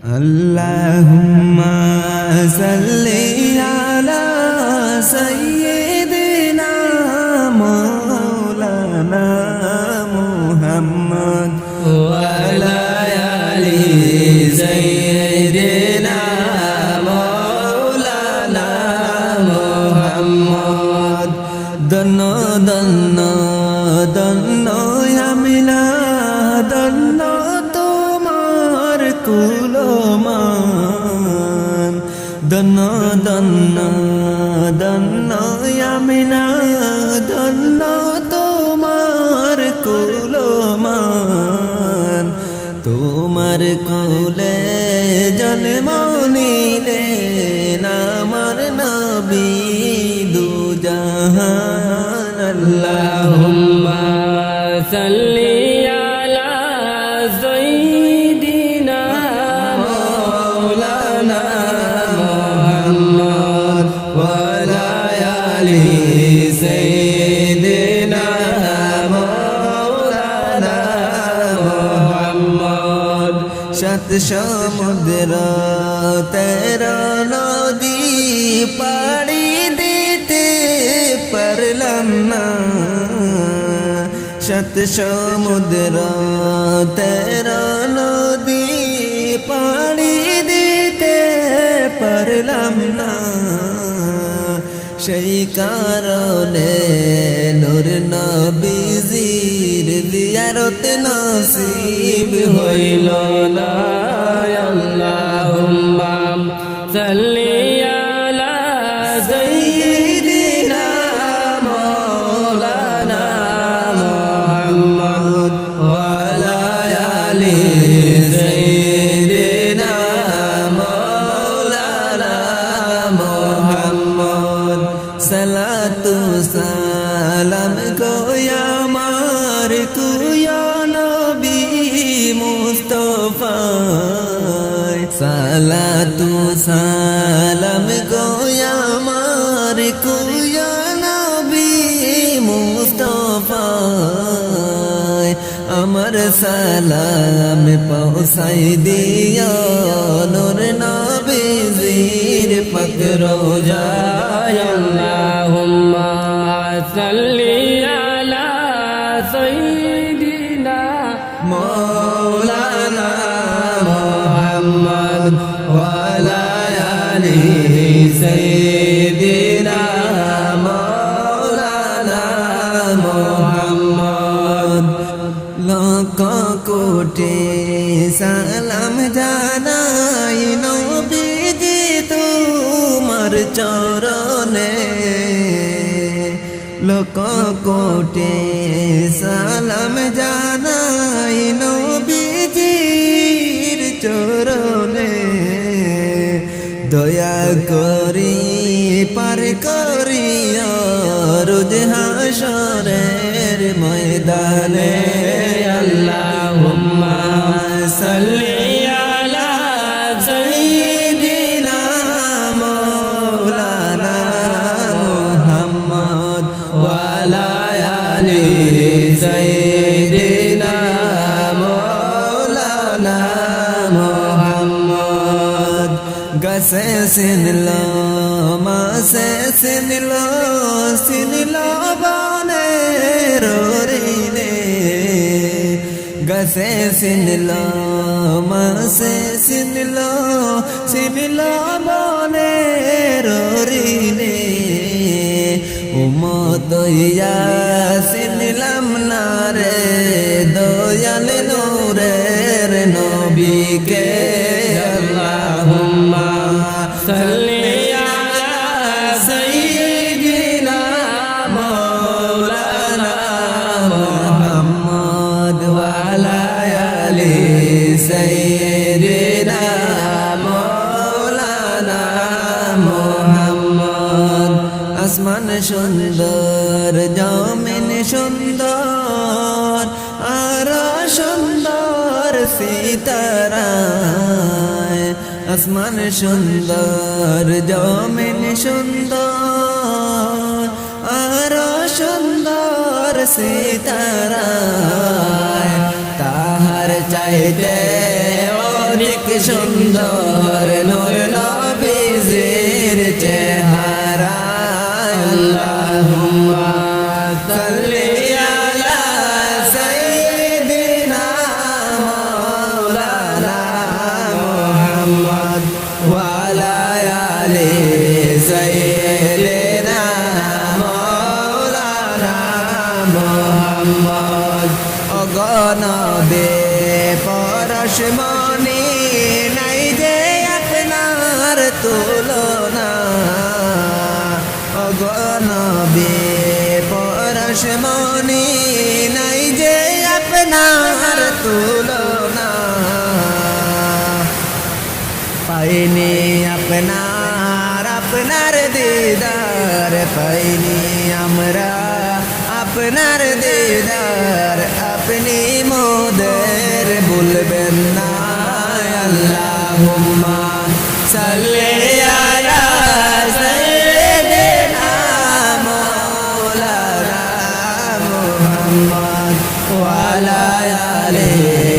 আল্লাহুম্মা সাল্লি আলা সাইয়্যিদিনা মাওলানা মুহাম্মদ ওয়া আলা আলি সাইয়্যিদিনা মাওলানা মুহাম্মদ দন্ন দন্ন দন্ন আমিনা দন্ন তোমার কুলমান দন্ন দন্ন দন্ন আমিনা দন্ন তোমার কুলমান তোমার কোলে জন্ম নিলেন আমার নবী দুজাহান আল্লাহুম্মা সাল্লি আলা সাইয়্যিদিনা মাওলানা মুহাম্মদ ওয়া আলা আলি সাইয়্যিদিনা মাওলানা মুহাম্মদ সাত সমুদ্র তেরো নদী পাড়ি দিতে পারলাম না সাত সমুদ্র তেরো নদী পাড়ি দিতে পারলাম না সেই কারণে নূর নবীজির জিয়ারত নসিব হইল না আল্লাহুম্মা সাল্লি আলা সাইয়্যিদিনা মাওলানা মুহাম্মদ ওয়া আলা আলি সাইয়্যিদিনা মাওলানা মুহাম্মদ সালাতু সালাম গো আমার তুয়া নবী মুস্তাফা সালাতু সালাম গো আমার তুয়া নবী মুস্তাফা আমার সালাম পৌঁছাই দিও নূর নবীজির পাক রোজায় আল্লাহুম্মা সাল্লি আলা সাইয়্যিদিনা মাওলানা মুহাম্মদ ওয়া আলা আলি সাইয়্যিদিনা মাওলানা মুহাম্মদ লাখ কোটি সালাম জানাই নবীজি তোমার চরণে লাখ কোটি সালাম জানাই নবীজির চরণে দয়া করি পার করিয়া রোজ হাসরের ময়দানে আল্লাহুম্মা সাল্লি আলা সাইয়্যিদিনা মাওলানা মুহাম্মদ ওয়া আলা আলি সাইয়্যিদিনা মাওলানা মুহাম্মদ গাছে সিনলো মাসে সিনলো সিনলো বনে রোরিনে গাছে সিনলো মাসে সিনলো সিনলো বনে রোরিনে উমদইয়া সিনলাম না রে দয়াল নূরের নবীকে আল্লাহুম্মা সাল্লি আলা সাইয়্যিদিনা মাওলানা মুহাম্মদ ওয়া আলা আলি সাইয়্যিদিনা মাওলানা মুহাম্মদ আসমান সুন্দর জমিন সুন্দর আর সুন্দর সিতারা আসমান সুন্দর জমিন সুন্দর আর সুন্দর সিতারা তাহার চাইতে অনেক অনেক সুন্দর নূর নবীজির চেহারা আল্লাহুম্মা সাল্লি আলা সাইয়্যিদিনা মাওলানা মুহাম্মদ ওয়া আলা আলি সাইয়্যিদিনা মাওলানা মুহাম্মদ অগণবে পরশমণি নাই যে আপনার তুলনা অগণবে পরশমণি নাই যে আপনার তুলনা পাইনি আপনার দিদার পাইনি আমরা আপনার দিদার আপনি মোদের ভুলবেন না আল্লাহুম্মা সাল্লি আলা সাইয়্যিদিনা মাওলানা মুহাম্মদ ওয়া আলা আলিহি